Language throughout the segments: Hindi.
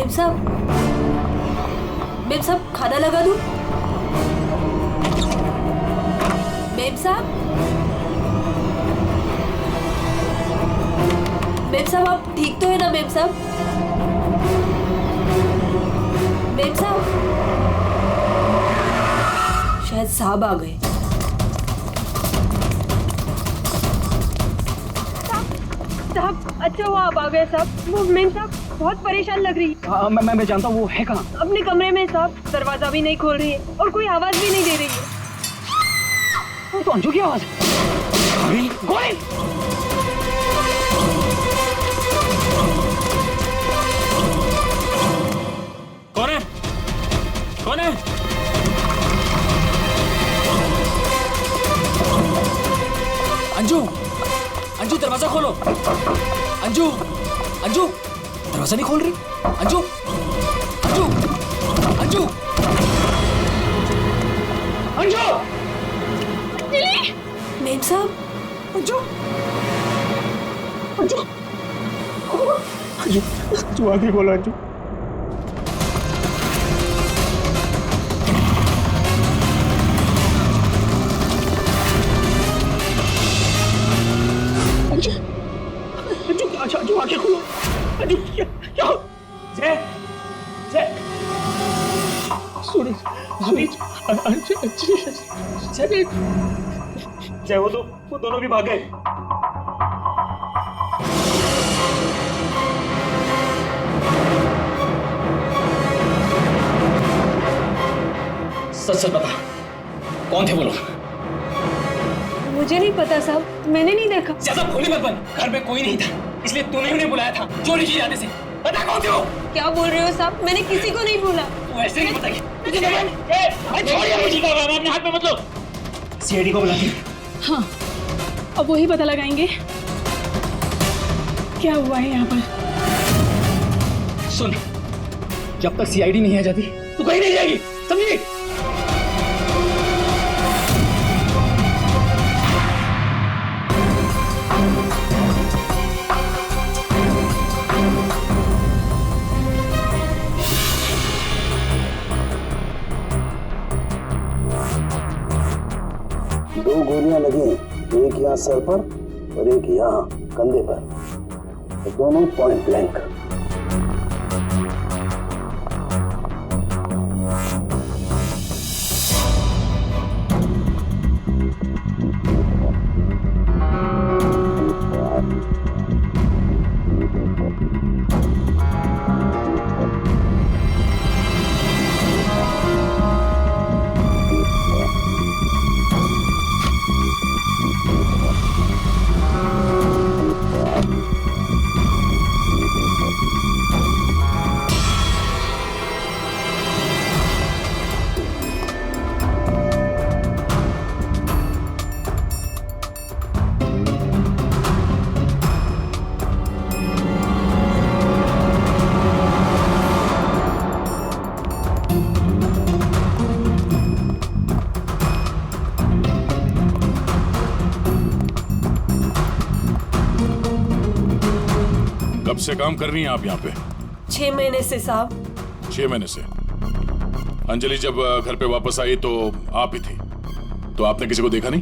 मेम साहब खाना लगा दूं? मेम साहब आप ठीक तो है ना मेम साहब? मेम साहब शायद साहब आ गए। साहब अच्छा हुआ आप आ गए साहब। वो मेम साहब बहुत परेशान लग रही है। मैं जानता हूँ वो है कहाँ? अपने कमरे में साहब, दरवाजा भी नहीं खोल रही है और कोई आवाज भी नहीं दे रही है। तो अंजू की आवाज। गोली। कौन है? कौन है? अंजू, अंजू दरवाजा खोलो। अंजू, अंजू दरवाजा नहीं खोल रही। अंजू, अंजू, अंजू, अंजू। मेम साहब, अंजू, अंजू, अंजू, तू आगे बोलो अंजू। अंजू आगे खोलो। अंजू क्या? जय जय सुन जय वो दोनों भी भाग गए। सच सच बता, कौन थे वो लोग? मुझे नहीं पता साहब, मैंने नहीं देखा। ज्यादा भोली मत बन, घर में कोई नहीं था इसलिए तूने उन्हें बुलाया था चोरी की इरादे से। बता कौन थे वो? क्या बोल रहे हो साहब? मैंने किसी को नहीं बोला। तू ऐसे नहीं बताएगी। अपने हाथ में मत लो। सीआईडी को बुलाती। हाँ अब वही पता लगाएंगे क्या हुआ है यहाँ पर। सुन, जब तक सीआईडी नहीं आ जाती तू कहीं नहीं जाएगी, समझी? दो गोलियां लगी, एक यहाँ सर पर और एक यहाँ कंधे पर, तो दोनों पॉइंट ब्लैंक। कब से काम कर रही हैं आप यहाँ पे? 6 महीने से साहब। 6 महीने से। अंजलि जब घर पे वापस आई तो आप ही थी, तो आपने किसी को देखा नहीं?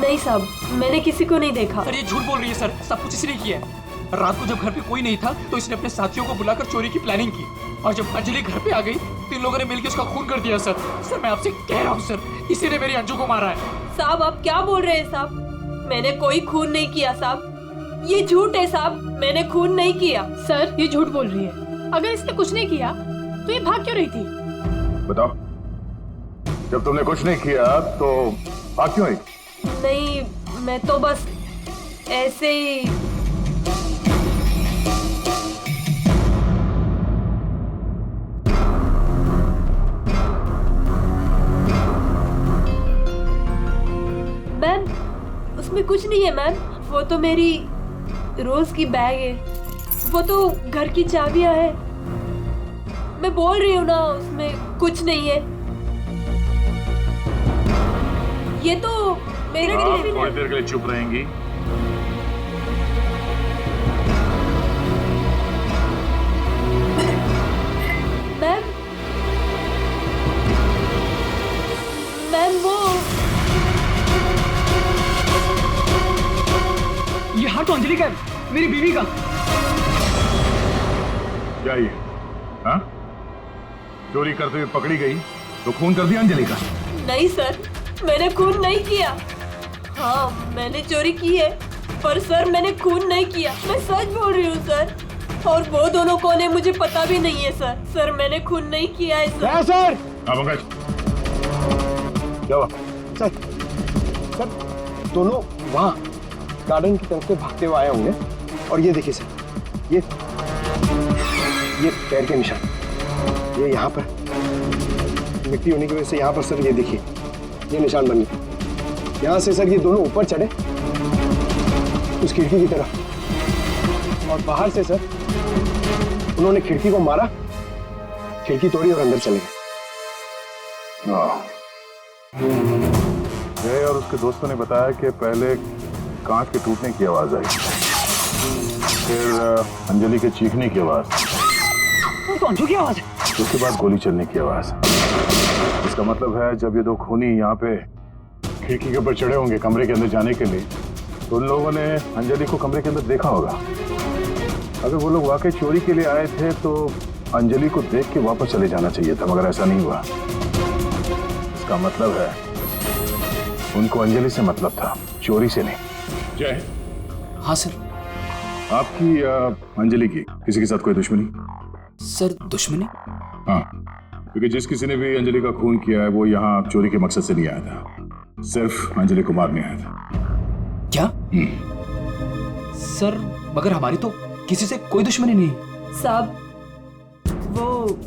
नहीं साहब, मैंने किसी को नहीं देखा। सर ये झूठ बोल रही है सर, सब कुछ इसने किया है। रात को जब घर पे कोई नहीं था तो इसने अपने साथियों को बुलाकर चोरी की प्लानिंग की और जब अंजलि घर पे आ गई तो इन लोगों ने मिलकर उसका खून कर दिया। सर सर मैं आपसे कह रहा हूँ सर, इसी ने मेरी अंजू को मारा है। साहब आप क्या बोल रहे हैं साहब? मैंने कोई खून नहीं किया साहब, ये झूठ है साहब, मैंने खून नहीं किया। सर ये झूठ बोल रही है, अगर इसने कुछ नहीं किया तो ये भाग क्यों रही थी? बताओ, जब तुमने कुछ नहीं किया तो भाग क्यों रही? नहीं, मैं तो बस ऐसे ही। मैम उसमें कुछ नहीं है मैम, वो तो मेरी रोज की बैग है। वो तो घर की चाबियां है। मैं बोल रही हूँ ना, उसमें कुछ नहीं है। ये तो मेरा आप टिफिन थोड़ी है। देर के लिए चुप रहेंगी? मैम, मैम वो ये हाथ तो अंजलि का है, मेरी बीवी का। क्या ये? हाँ? चोरी करते हुए पकड़ी गई तो खून कर दिया अंजलि का? नहीं सर, मैंने खून नहीं किया। हाँ, मैंने चोरी की है, पर सर मैंने खून नहीं किया। मैं सच बोल रही हूँ सर। और वो दोनों कौन है मुझे पता भी नहीं है सर। सर मैंने खून नहीं किया है सर। सर हाँ पंकज, क्या हुआ? सर दोनों वहाँ गार्डन की तरफ से भागते हुए आए होंगे। और ये देखिए सर, ये पैर के निशान, ये यहाँ पर मिट्टी होने की वजह से यहाँ पर सर ये देखिए ये निशान बन गए। यहाँ से सर ये दोनों ऊपर चढ़े उस खिड़की की तरफ, और बाहर से सर उन्होंने खिड़की को मारा, खिड़की तोड़ी और अंदर चले गए। जय और उसके दोस्तों ने बताया कि पहले कांच के टूटने की आवाज आई, फिर अंजलि के चीखने की आवाज, तो अंजू की आवाज है। उसके बाद गोली चलने की आवाज। इसका मतलब है जब ये दो खूनी यहाँ पे खिड़की के ऊपर चढ़े होंगे कमरे के अंदर जाने के लिए, तो उन लोगों ने अंजलि को कमरे के अंदर देखा होगा। अगर वो लोग वाकई चोरी के लिए आए थे तो अंजलि को देख के वापस चले जाना चाहिए था, मगर ऐसा नहीं हुआ। इसका मतलब है उनको अंजलि से मतलब था, चोरी से नहीं। जय, हाँ सर। आपकी अंजलि की किसी के साथ कोई दुश्मनी? सर दुश्मनी? हाँ, क्योंकि जिस किसी ने भी अंजलि का खून किया है वो यहाँ चोरी के मकसद से नहीं आया था, सिर्फ अंजलि को मारने आया था। क्या? सर मगर हमारी तो किसी से कोई दुश्मनी नहीं। साहब, वो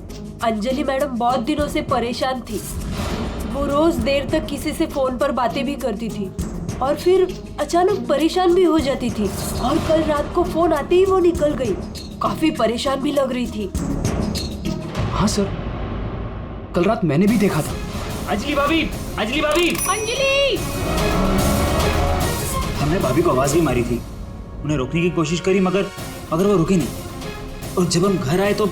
अंजलि मैडम बहुत दिनों से परेशान थी। वो रोज देर तक किसी से फोन पर बातें भी करती थी और फिर अचानक परेशान भी हो जाती थी। और कल रात को फोन आते ही वो निकल गई। काफी परेशान भी लग रही थी। हाँ सर, कल रात मैंने भी देखा था। अंजलि भाभी, अंजलि भाभी। अंजलि! हमने भाभी को आवाज भी मारी थी, उन्हें रोकने की कोशिश करी मगर वो रुके नहीं। और जब हम घर आए तो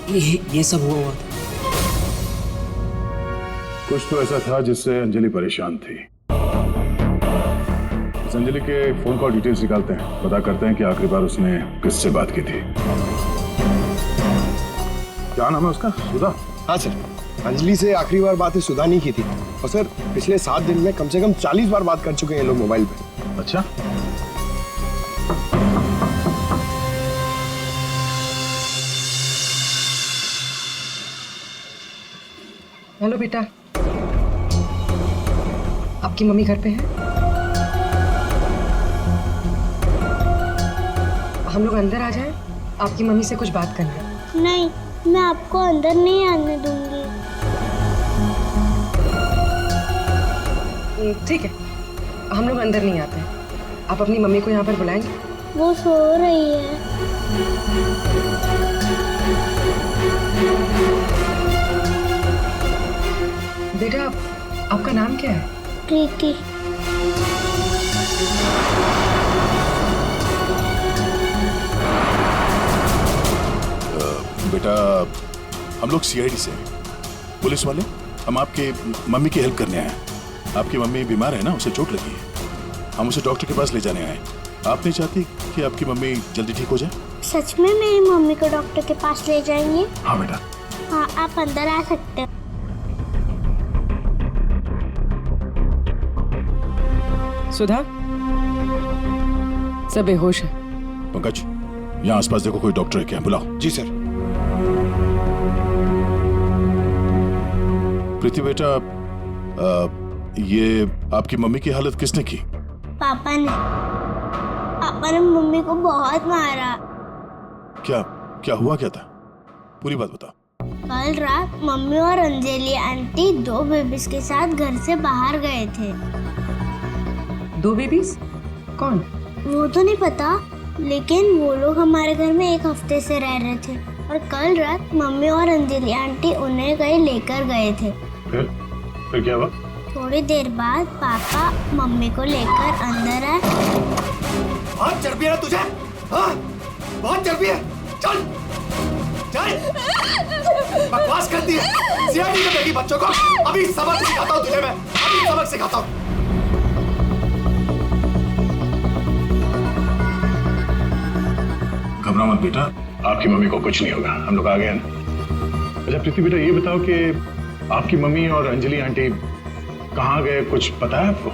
ये सब हुआ था। कुछ तो ऐसा था जिससे अंजलि परेशान थी। इस अंजलि के फोन कॉल डिटेल्स निकालते हैं, पता करते हैं कि आखिरी बार उसने किससे बात की थी। क्या नाम है उसका? सुधा? हाँ सर, अंजलि से आखिरी बार बात सुधा नहीं की थी। और सर पिछले 7 दिन में कम से कम 40 बार बात कर चुके हैं लोग मोबाइल पे। अच्छा, हेलो बेटा, आपकी मम्मी घर पे है? हम लोग अंदर आ जाएं? आपकी मम्मी से कुछ बात करनी है। नहीं, मैं आपको अंदर नहीं आने दूंगी। ठीक है, हम लोग अंदर नहीं आते। आप अपनी मम्मी को यहाँ पर बुलाएंगे? वो सो रही है। बेटा, आपका नाम क्या है? प्रीति। बेटा हम लोग सीआईडी से हैं, पुलिस वाले। हम आपके मम्मी की हेल्प करने आए हैं। आपकी मम्मी बीमार है ना, उसे चोट लगी है। हम उसे डॉक्टर के पास ले जाने आए। आप नहीं चाहती कि आपकी मम्मी जल्दी ठीक हो जाए? सच में मेरी मम्मी को डॉक्टर के पास ले जाएंगे? हाँ बेटा। हाँ, आप अंदर आ सकते हो। सुधा, सब बेहोश है। पंकज, यहाँ आसपास देखो कोई डॉक्टर है क्या? बुलाओ। जी सर। प्रीति बेटा, ये आपकी मम्मी की हालत किसने की? पापा ने मम्मी को बहुत मारा। क्या हुआ क्या था? पूरी बात बताओ। कल रात मम्मी और अंजलि आंटी 2 बेबीज के साथ घर से बाहर गए थे। 2 बेबीज? कौन? वो तो नहीं पता, लेकिन वो लोग हमारे घर में 1 हफ्ते से रह रहे थे और कल रात मम्मी और अंजलि आंटी उन्हें कहीं लेकर गए थे। फिर क्या हुआ? थोड़ी देर बाद पापा मम्मी को लेकर अंदर आए। बहुत चर्बी है तुझे, हाँ? बहुत चर्बी है। चल चल, बकवास करती है। सीआईडी में देखी बच्चों को। अभी सबक सिखाता हूँ तुझे मैं, अभी सबक सिखाता हूँ। घबरा मत बेटा, आपकी मम्मी को कुछ नहीं होगा, हम लोग आ गए हैं। अच्छा प्रीति बेटा, ये बताओ कि आपकी मम्मी और अंजलि आंटी कहाँ गए, कुछ पता है आपको?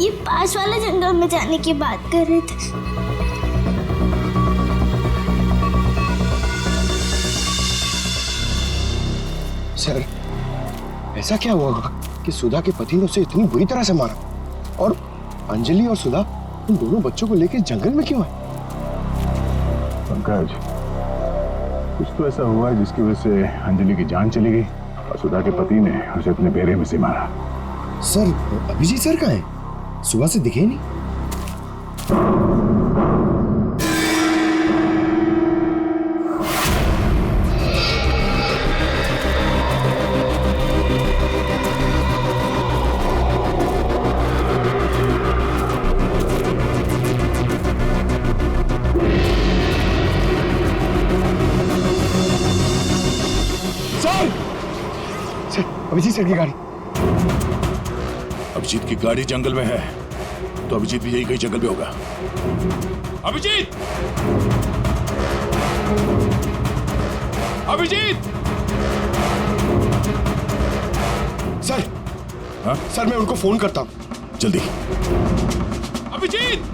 ये पास वाले जंगल में जाने की बात कर रहे थे। सर, ऐसा क्या हुआ कि सुधा के पति ने उसे इतनी बुरी तरह से मारा और अंजलि और सुधा उन दोनों बच्चों को लेकर जंगल में क्यों है? पंकज, कुछ तो ऐसा हुआ है जिसकी वजह से अंजलि की जान चली गई और सुधा के पति ने उसे अपने बेरे में से मारा। सर, अभिजीत सर कहाँ है? सुबह से दिखे ही नहीं। सर, अभिजीत सर की गाड़ी। अभिजीत की गाड़ी जंगल में है तो अभिजीत भी यही कहीं जंगल में होगा। अभिजीत! अभिजीत! सर, हाँ? सर मैं उनको फोन करता हूँ। जल्दी। अभिजीत!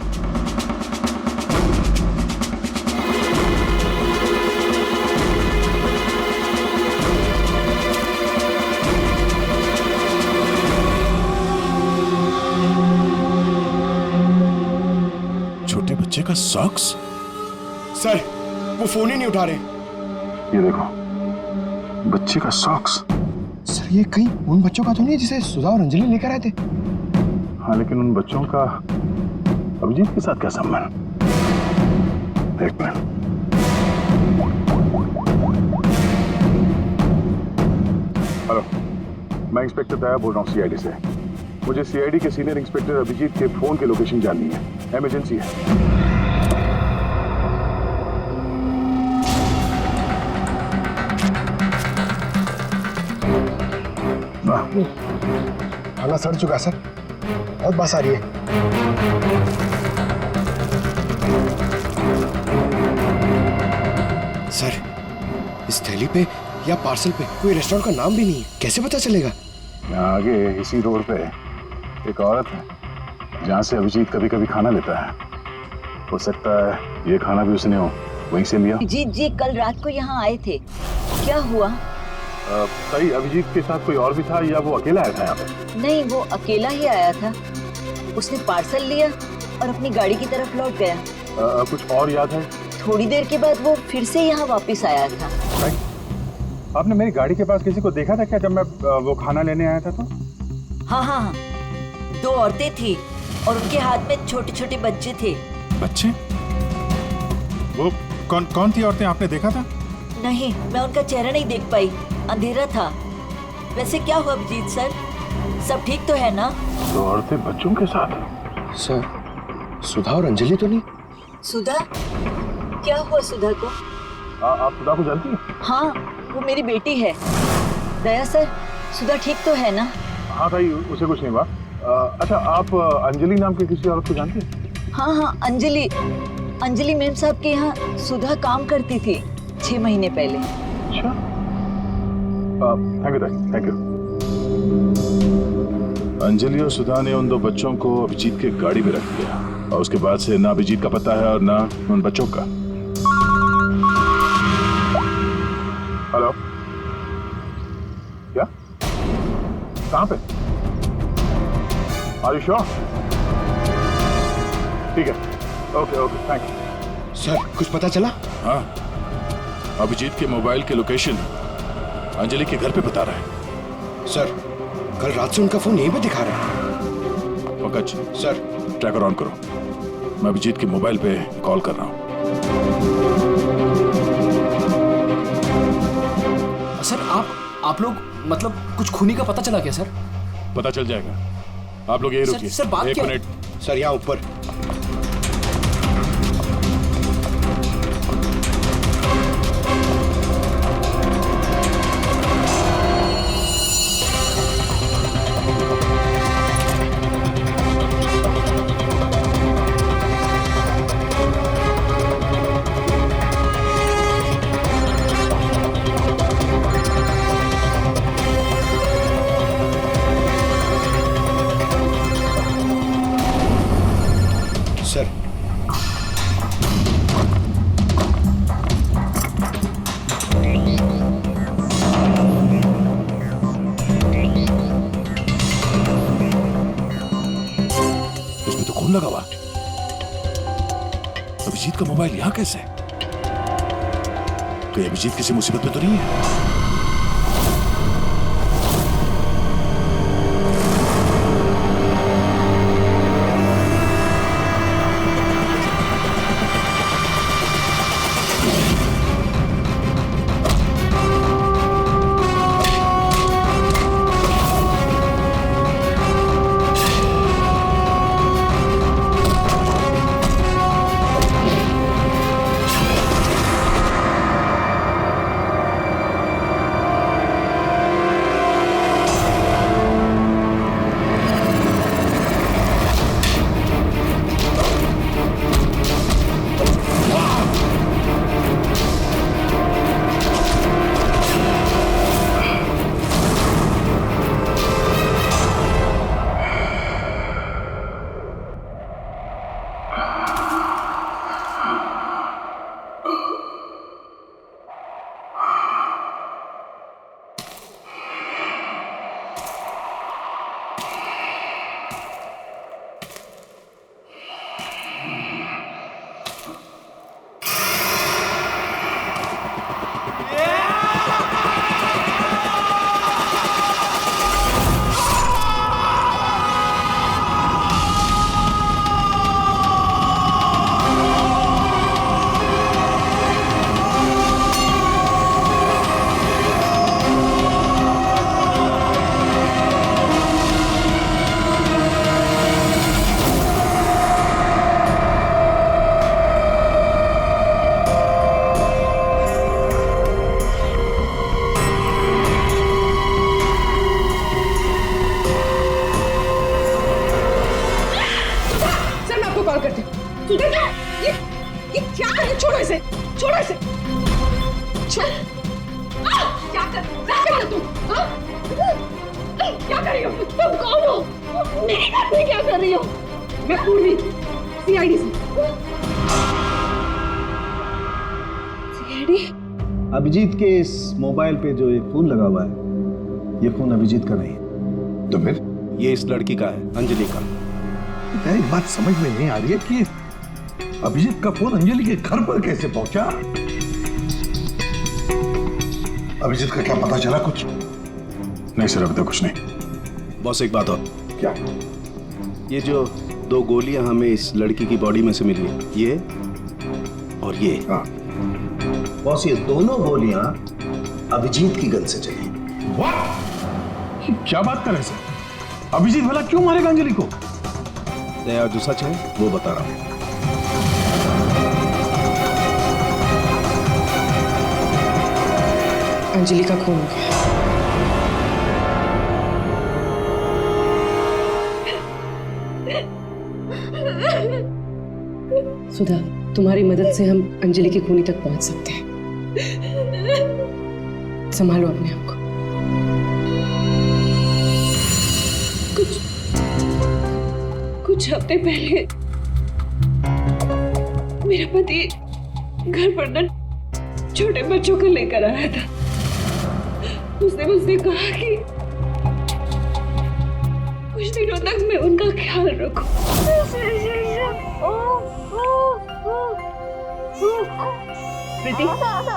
छोटे बच्चे का सॉक्स? सर, वो फोन ही नहीं उठा रहे। ये देखो, बच्चे का सॉक्स। सर, ये कहीं उन बच्चों का तो नहीं है जिसे सुधा और अंजलि लेकर आए थे? हाँ, लेकिन उन बच्चों का अभिजीत के साथ क्या संबंध? एक मिनट। हेलो, मैं इंस्पेक्टर दया बोल रहा हूँ सीआईडी से। मुझे सीआईडी के सीनियर इंस्पेक्टर अभिजीत के फोन की लोकेशन जाननी है, इमरजेंसी है। खाना सड़ चुका सर, बहुत बास आ रही है। सर, इस थैली पे या पार्सल पे कोई रेस्टोरेंट का नाम भी नहीं है, कैसे पता चलेगा? यहाँ आगे इसी रोड पे एक औरत है जहाँ से अभिजीत कभी कभी खाना लेता है। हो सकता है ये खाना भी उसने वहीं से लिया। अभिजीत जी कल रात को यहाँ आए थे, क्या हुआ? सही, अभिजीत के साथ कोई और भी था या वो अकेला आया था यहाँ पे? नहीं, वो अकेला ही आया था। उसने पार्सल लिया और अपनी गाड़ी की तरफ लौट गया। कुछ और याद है? थोड़ी देर के बाद वो फिर से यहाँ वापस आया था। आपने मेरी गाड़ी के पास किसी को देखा था क्या जब मैं वो खाना लेने आया था तो? हाँ, 2 औरतें थी और उनके हाथ में छोटे छोटे बच्चे थे। बच्चे? वो कौन थी औरतें, आपने देखा था? नहीं, मैं उनका चेहरा नहीं देख पाई, अंधेरा था। वैसे क्या हुआ अभिजीत सर, सब ठीक तो है ना? 2 औरतें बच्चों के साथ? सर, सुधा और अंजलि तो नहीं? सुधा? क्या हुआ सुधा को? आप सुधा को जानती हैं? हाँ, वो मेरी बेटी है। दया सर, सुधा ठीक तो है ना? हाँ भाई, उसे कुछ नहीं हुआ। अच्छा, आप अंजलि नाम की किसी औरत को जानती हैं? हाँ, अंजलि मैम साहब के यहाँ सुधा काम करती थी 6 महीने पहले। अच्छा, थैंक यू। अंजलि और सुधा ने उन 2 बच्चों को अभिजीत के गाड़ी में रख दिया और उसके बाद से ना अभिजीत का पता है और ना उन बच्चों का। हेलो, क्या? कहाँ पे? Are you sure? ठीक है, ओके, थैंक यू। सर, कुछ पता चला? हाँ, अभिजीत के मोबाइल की लोकेशन अंजलि के घर पे बता रहा है। सर, कल रात से उनका फोन यहीं पे दिखा रहा है। पंकज, सर, ट्रैकर ऑन करो। मैं अभिजीत के मोबाइल पे कॉल कर रहा हूँ। सर आप लोग मतलब कुछ खूनी का पता चला क्या सर? पता चल जाएगा, आप लोग यही रुकिए। सर बात एक क्या? मिनट सर यहाँ ऊपर। सर इसमें तो खून लगा हुआ। अभिजीत का मोबाइल यहाँ कैसे? कहीं अभिजीत किसी मुसीबत में तो नहीं है? क्या कर रही हो? तुम कौन हो? मेरे घर में क्या कर रही हो? मैं पूर्वी, सीआईडी से। सीआईडी? अभिजीत के इस मोबाइल पे जो एक फोन लगा हुआ है, ये फोन अभिजीत का नहीं है। तो फिर ये इस लड़की का है, अंजलि का। एक बात समझ में नहीं आ रही है कि अभिजीत का फोन अंजलि के घर पर कैसे पहुंचा? अभिजीत का क्या पता चला कुछ? नहीं सर, अभी तक कुछ नहीं। बॉस एक बात और। क्या? ये जो 2 गोलियां हमें इस लड़की की बॉडी में से मिली, ये और ये। हाँ। बॉस ये दोनों गोलियां अभिजीत की गन से चली। What? क्या बात कर रहे सर? अभिजीत भला क्यों मारेगा अंजलि को? दया जो सच है वो बता रहा हूं। अंजलि का खून हो गया। सुधा, तुम्हारी मदद से हम अंजलि की खूनी तक पहुंच सकते हैं। संभालो अपने आप को। कुछ हफ्ते पहले मेरा पति घर पर न छोटे बच्चों को लेकर आया था। उसने मुझसे कहा कि कुछ दिनों तक मैं उनका ख्याल रखूं। प्रीति,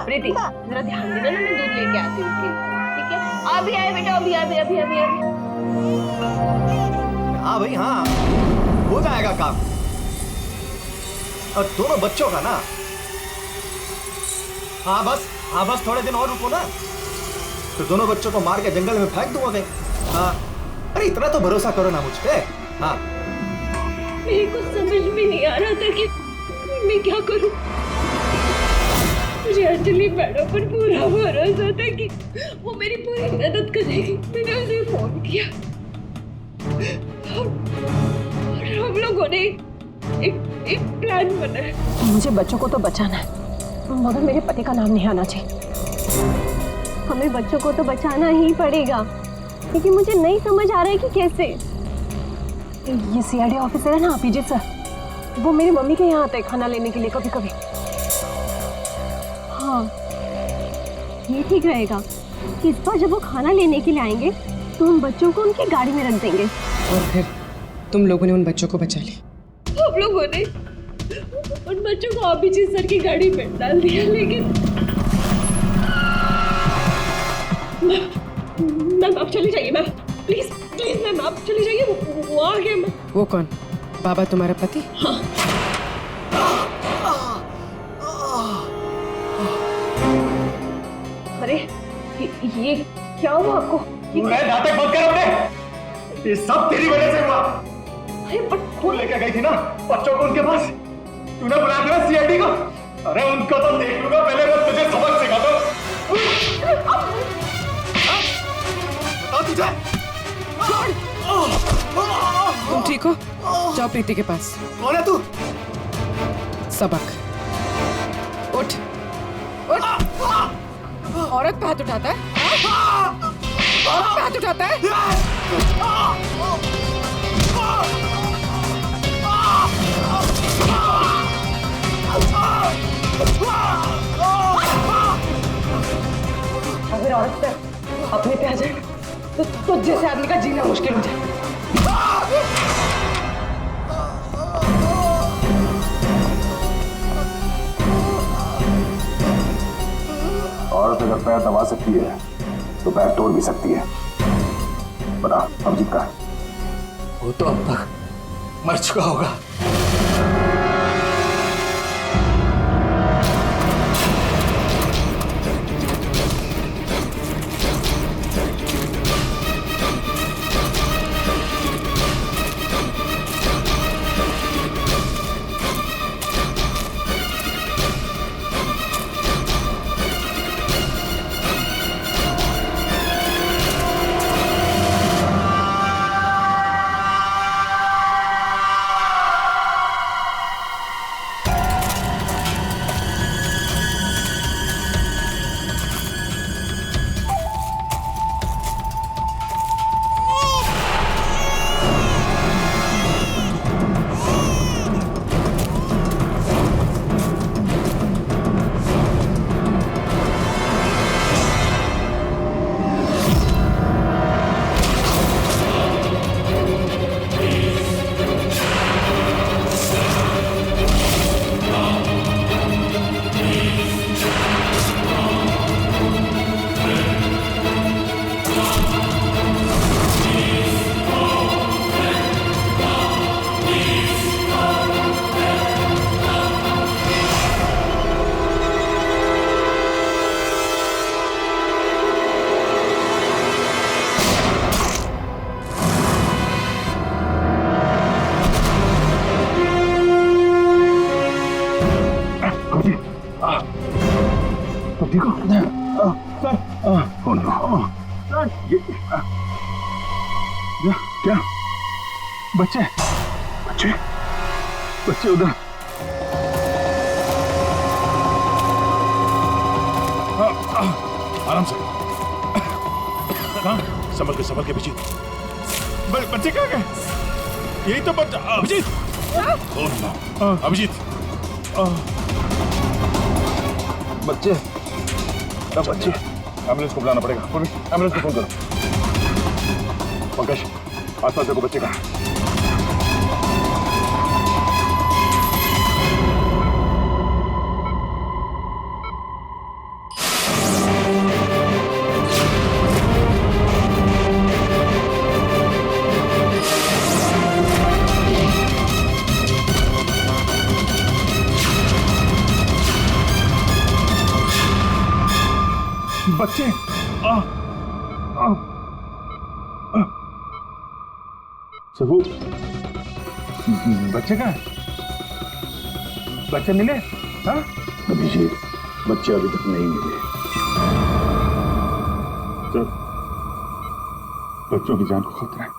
प्रीति, जरा ध्यान देना ना, मैं दूध लेके आती हूँ, ठीक है? अभी आए बेटा, अभी। हाँ भाई हाँ, हो जाएगा काम। और दोनों बच्चों का ना। हाँ बस थोड़े दिन और रुको ना, तो दोनों बच्चों को मार के जंगल में फेंक दूंगा कहीं। हाँ, अरे इतना तो भरोसा करो ना मुझ पे। हाँ, मेरे को समझ में नहीं आ रहा था कि मैं क्या करूं। मुझे अंजलि मैडम पर पूरा भरोसा था कि वो मेरी पूरी मदद करेगी। मैंने उसे फोन किया और हम लोगों ने एक प्लान बनाया। मुझे बच्चों को तो बचाना है, मगर मेरे पति का नाम नहीं आना चाहिए। हमें बच्चों को तो बचाना ही पड़ेगा, लेकिन मुझे नहीं समझ आ रहा है कि कैसे। ये सीआईडी ऑफिसर है ना अभिजीत सर, वो मेरी मम्मी के यहाँ आते हैं खाना लेने के लिए कभी कभी। हाँ, ये ठीक रहेगा कि इस बार जब वो खाना लेने के लिए आएंगे तो हम बच्चों को उनकी गाड़ी में रख देंगे। और फिर तुम लोगों ने उन बच्चों को बचा लिया। हम लोगों ने उन बच्चों को अभिजीत सर की गाड़ी में डाल दिया, लेकिन मैम आप चली जाइए। मैम प्लीज मैम आप चली जाइए, वो आ गया। मैम वो कौन? बाबा तुम्हारा पति? हाँ। अरे ये क्या हुआ आपको? मैं नाटक बंद कर अपने, ये सब तेरी वजह से हुआ। अरे पर तू लेकर गई थी ना बच्चों को उनके पास, तूने बुला दिया सीआईडी को। अरे उनको तो देख लूंगा, पहले मैं तुझे सबक सिखाता हूं। बता तुझे। तुम ठीक हो? जाओ प्रीति के पास। कौन है तू? सबक। उठ उठ। औरत पे हाथ उठाता है? औरत पे हाथ उठाता है? अगर औरत पे अपने पे आ जाए तो जैसे आदमी का जीना मुश्किल हो जाए। औरत अगर पैर दबा सकती है तो पैर तोड़ भी सकती है। बता अभिजीत का? वो तो अब तक मर चुका होगा। क्या? बच्चे बच्चे बच्चे उधर। आराम से। कहाँ? संभल के अभिजीत। बच्चे कहाँ गए? यही तो बच्चा। अभिजीत, अभिजीत, बच्चे बच्चे। एम्बुलेंस को बुलाना पड़ेगा। एम्बुलेंस को फोन करो। पंकज, आसपास देखो बच्चे कहाँ। बच्चे सबू बच्चे कहाँ हैं? बच्चे मिले? हाँ अभिजीत, बच्चे अभी तक नहीं मिले। तो बच्चों की जान को खतरा है।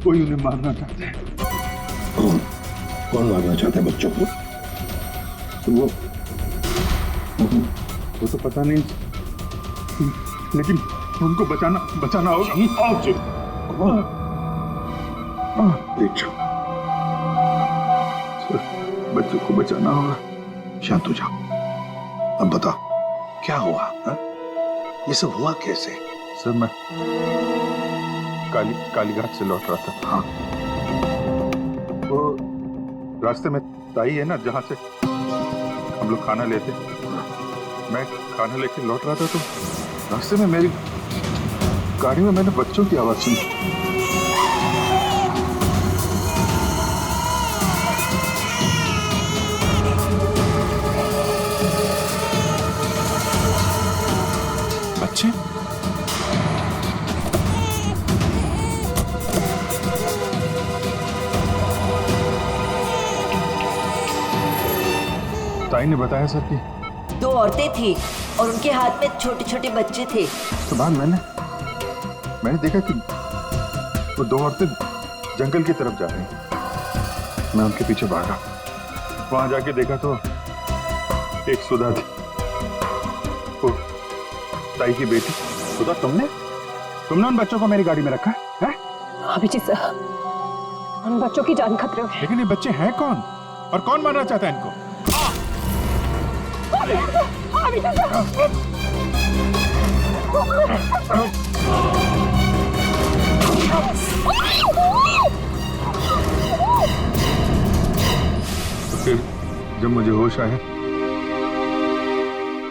कोई उन्हें मारना चाहता है। कौन मारना चाहता है बच्चों को? वो तो पता नहीं, लेकिन उनको बचाना होगा। आओ जी, देख बच्चों को बचाना होगा। शांत हो जाओ। अब बताओ क्या हुआ? हा? ये सब हुआ कैसे? सर मैं कालीघाट से लौट रहा था। हाँ, वो रास्ते में ताई है ना, जहाँ से हम लोग खाना लेते, मैं खाना लेके लौट रहा था, तो रास्ते में मेरी गाड़ी में मैंने बच्चों की आवाज सुनी। बच्चे? ताई ने बताया सर कि 2 औरतें थी और उनके हाथ में छोटे छोटे बच्चे थे। तो बाद मैंने देखा कि वो 2 औरतें जंगल की तरफ जा रही हैं। मैं उनके पीछे भागा। वहां जाके देखा तो एक सुधा थी, वो ताई की बेटी। सुधा, तुमने उन बच्चों को मेरी गाड़ी में रखा है? अभिजीत सर, उन बच्चों की जान खतरे में। लेकिन ये बच्चे हैं कौन और कौन मारना चाहता है इनको? तो फिर जब मुझे होश आया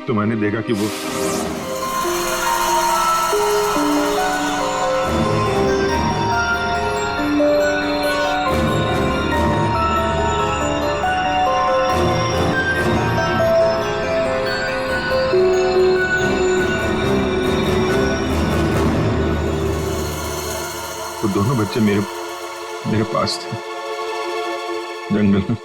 तो मैंने देखा कि वो दोनों बच्चे मेरे पास थे जंगल में।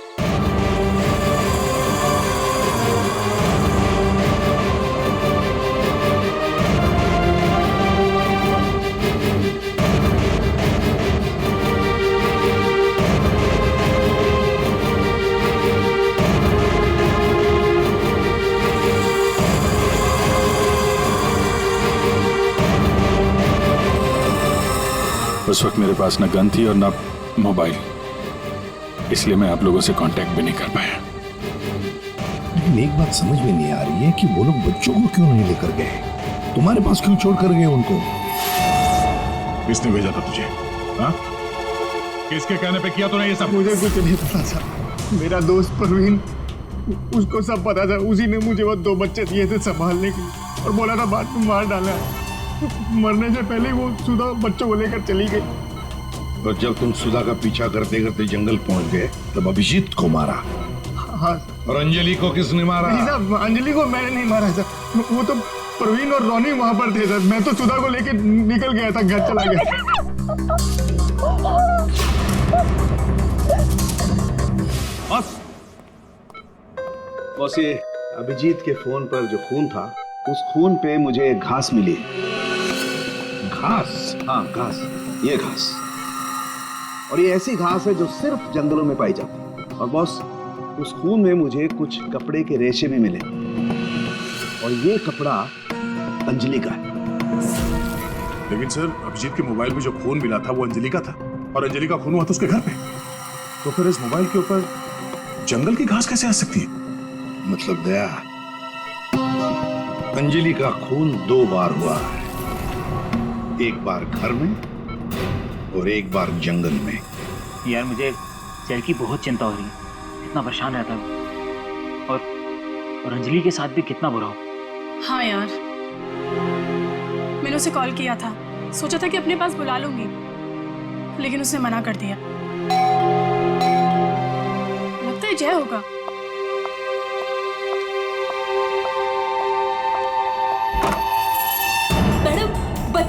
उस वक्त मेरे पास ना गन थी और ना मोबाइल, इसलिए मैं आप लोगों से कांटेक्ट भी नहीं कर पाया। लेकिन एक बात समझ में नहीं आ रही है कि वो लोग बच्चों को क्यों नहीं लेकर गए? तुम्हारे पास क्यों छोड़ कर गए उनको? किसने भेजा था तुझे? हाँ? किसके कहने पे किया तूने ये सब? मुझे कुछ नहीं पता था। मेरा दोस्त परवीन, उसको सब पता था। उसी ने मुझे वो 2 बच्चे दिए थे संभालने के लिए और बोला था बाद में मार डाला है। मरने से पहले वो सुधा बच्चों को लेकर चली गई। और जब तुम सुधा का पीछा करते करते जंगल पहुंच गए तब अभिजीत को मारा? हाँ। और अंजलि को किसने मारा? नहीं साहब, अंजलि को मैंने नहीं मारा सर। वो तो परवीन और रोनी वहां पर थे सर। मैं तो सुधा को लेकर निकल गया था, घर चला गया। बस ये अभिजीत के फोन पर जो खून था, उस खून पे मुझे घास मिली। घास? हाँ, घास। ये घास, और ये ऐसी घास है जो सिर्फ जंगलों में पाई जाती है। और बॉस, उस खून में मुझे कुछ कपड़े के रेशे भी मिले, और ये कपड़ा अंजलि का है। लेकिन सर, अभिजीत के मोबाइल में जो खून मिला था वो अंजलि का था, और अंजलि का खून हुआ था उसके घर पे। तो फिर इस मोबाइल के ऊपर जंगल की घास कैसे आ सकती है? मतलब दया, अंजलि का खून 2 बार हुआ है, एक बार घर में और एक बार जंगल में। यार मुझे सर की बहुत चिंता हो रही है, कितना परेशान रहता है और अंजलि के साथ भी कितना बुरा हो। हाँ यार, मैंने उसे कॉल किया था, सोचा था कि अपने पास बुला लूंगी, लेकिन उसने मना कर दिया। लगता है जय होगा।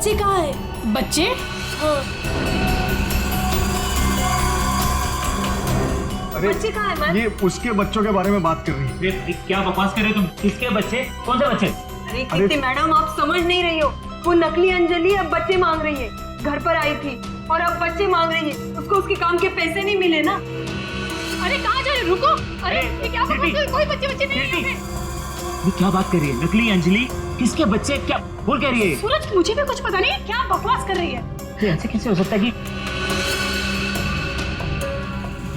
बच्चे कहाँ है? बच्चे? हाँ। अरे बच्चे कहाँ है? ये उसके बच्चों के बारे में बात कर रही है। क्या बकवास कर रहे हो तुम? किसके बच्चे? कौन से बच्चे? अरे कीर्ति मैडम, आप समझ नहीं रही हो। वो नकली अंजलि अब बच्चे मांग रही है। घर पर आई थी और अब बच्चे मांग रही है। उसको उसके काम के पैसे नहीं मिले ना। अरे कहाँ जा रहे हो? रुको। अरे ये क्या बकवास कर रही हो? कोई बच्चे नहीं है यहाँ पे। ये क्या बात कर रही है? नकली अंजलि? किसके बच्चे? क्या बोल कह रही है? सूरज, मुझे भी कुछ पता नहीं है। क्या बकवास कर रही है? ये ऐसे कैसे हो सकता है कि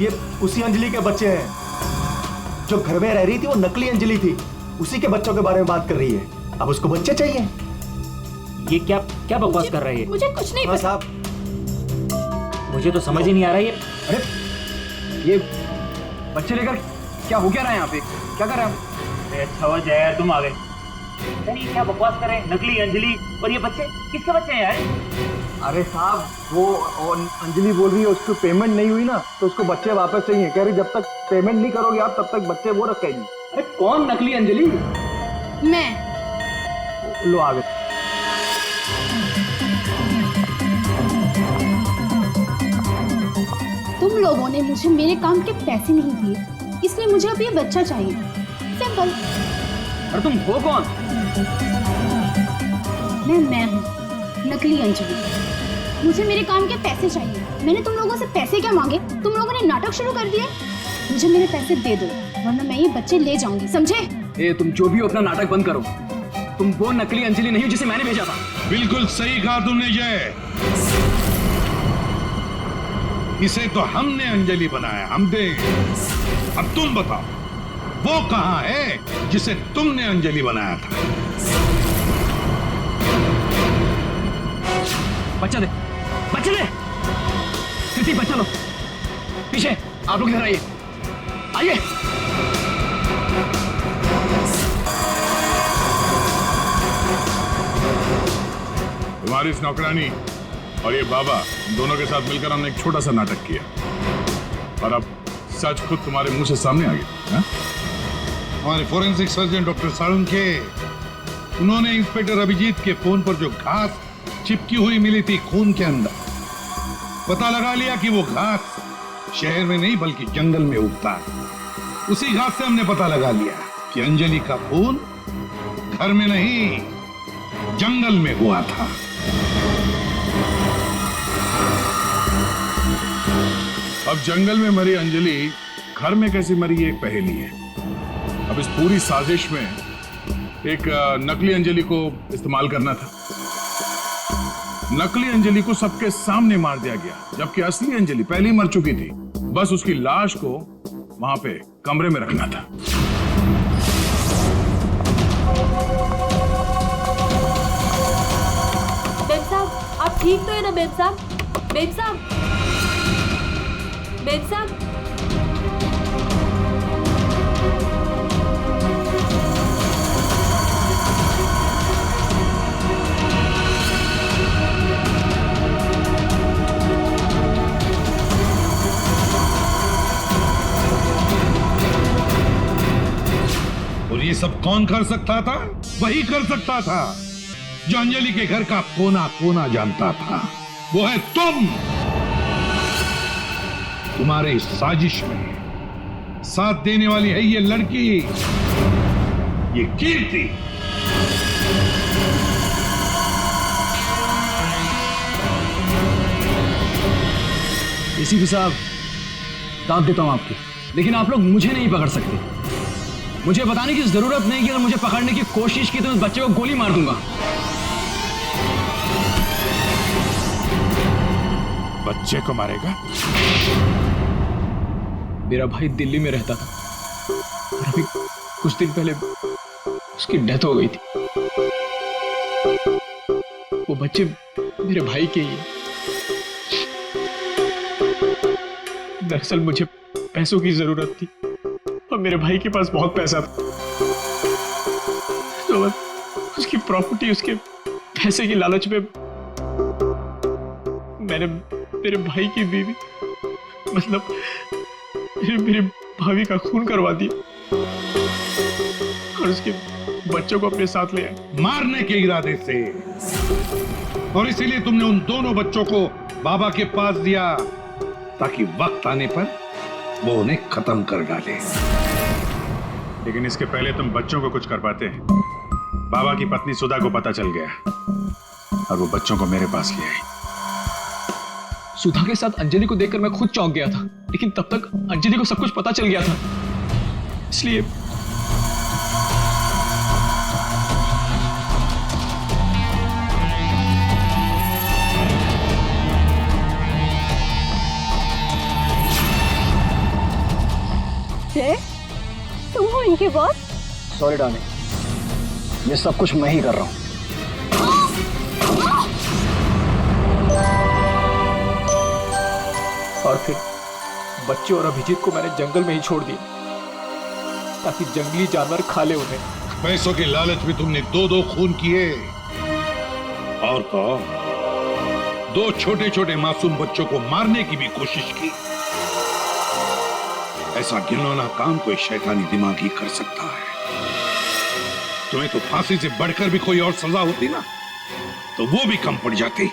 ये उसी अंजलि के बच्चे हैं जो घर में रह रही थी। वो नकली अंजलि थी, उसी के बच्चों के बारे में बात कर रही है। अब उसको बच्चे चाहिए। ये क्या क्या बकवास कर रही है? मुझे कुछ नहीं पता साहब, मुझे तो समझ ही नहीं आ रहा है। अरे ये बच्चे लेकर क्या हो क्या रहा है यहाँ पे? क्या कर रहे हैं आप? अच्छा हुआ जया यार तुम आ गए। अरे क्या बकवास कर रहे हैं? नकली अंजलि और ये बच्चे? किसके बच्चे हैं यार? अरे साहब, वो अंजलि बोल रही है उसको पेमेंट नहीं हुई ना, तो उसको बच्चे वापस चाहिए। कह रही जब तक पेमेंट नहीं करोगे आप तब तक बच्चे वो रखेगी। अरे कौन नकली अंजलि? मैं। लो आ गए। तुम लोगों ने मुझे मेरे काम के पैसे नहीं दिए, इसलिए मुझे अब ये बच्चा चाहिए। सिंपल। और तुम हो कौन? मैं हूँ नकली अंजलि। मुझे मेरे काम के पैसे चाहिए। मैंने तुम लोगों से पैसे क्या मांगे? तुम लोगों ने नाटक शुरू कर दिया। मुझे मेरे पैसे दे दो, वरना मैं ये बच्चे ले जाऊंगी, समझे? ए, तुम जो भी हो अपना नाटक बंद करो। तुम वो नकली अंजलि नहीं हो जिसे मैंने भेजा था। बिल्कुल सही कहा तुमने जय। इसे तो हमने अंजलि बनाया, हम देंगे। अब तुम बताओ वो कहां है जिसे तुमने अंजलि बनाया था? बच्चा दे, बच्चा दे। कृति बच्चा लो। पीछे आप लोग इधर आइए, आइए। तुम्हारी इस नौकरानी और ये बाबा दोनों के साथ मिलकर हमने एक छोटा सा नाटक किया और अब सच खुद तुम्हारे मुंह से सामने आ गया। हमारे फोरेंसिक सर्जन डॉक्टर साळुंखे, उन्होंने इंस्पेक्टर अभिजीत के फोन पर जो घास चिपकी हुई मिली थी खून के अंदर, पता लगा लिया कि वो घास शहर में नहीं बल्कि जंगल में उगता है। उसी घास से हमने पता लगा लिया कि अंजलि का खून घर में नहीं जंगल में हुआ था। अब जंगल में मरी अंजलि घर में कैसे मरी ये एक पहेली है। अब इस पूरी साजिश में एक नकली अंजलि को इस्तेमाल करना था। नकली अंजलि को सबके सामने मार दिया गया, जबकि असली अंजलि पहले ही मर चुकी थी। बस उसकी लाश को वहां पे कमरे में रखना था। मेम साहब, आप ठीक तो है ना मेम साहब? मेम साहब, मेम साहब। और ये सब कौन कर सकता था? वही कर सकता था जो अंजलि के घर का कोना कोना जानता था। वो है तुम। तुम्हारे इस साजिश में साथ देने वाली है ये लड़की, ये कीर्ति। एसीपी साहब, दाद देता हूं आपकी, लेकिन आप लोग मुझे नहीं पकड़ सकते। मुझे बताने की जरूरत नहीं कि अगर मुझे पकड़ने की कोशिश की तो उस बच्चे को गोली मार दूंगा। बच्चे को मारेगा? मेरा भाई दिल्ली में रहता था और अभी कुछ दिन पहले उसकी डेथ हो गई थी। वो बच्चे मेरे भाई के ही हैं। दरअसल मुझे पैसों की जरूरत थी और मेरे भाई के पास बहुत पैसा था, तो उसकी प्रॉपर्टी, उसके पैसे की लालच में मैंने मेरे भाई की बीवी, मतलब मेरे भाभी का खून करवा दिया और उसके बच्चों को अपने साथ ले आए। मारने के इरादे से? और इसीलिए तुमने उन दोनों बच्चों को बाबा के पास दिया ताकि वक्त आने पर वो उन्हें खत्म कर डाले। लेकिन इसके पहले तुम बच्चों को कुछ कर पाते हैं। बाबा की पत्नी सुधा को पता चल गया और वो बच्चों को मेरे पास ले आई। सुधा के साथ अंजलि को देखकर मैं खुद चौंक गया था, लेकिन तब तक अंजलि को सब कुछ पता चल गया था, इसलिए तुम हो इनके बॉस? सॉरी डार्लिंग, ये सब कुछ मैं ही कर रहा हूँ। और फिर बच्चे और अभिजीत को मैंने जंगल में ही छोड़ दिया ताकि जंगली जानवर खा ले उन्हें। पैसों के लालच में तुमने दो खून किए और तो दो छोटे छोटे मासूम बच्चों को मारने की भी कोशिश की। ऐसा घिनौना काम कोई शैतानी दिमाग ही कर सकता है। तुम्हें तो फांसी से बढ़कर भी कोई और सजा होती ना तो वो भी कम पड़ जाती।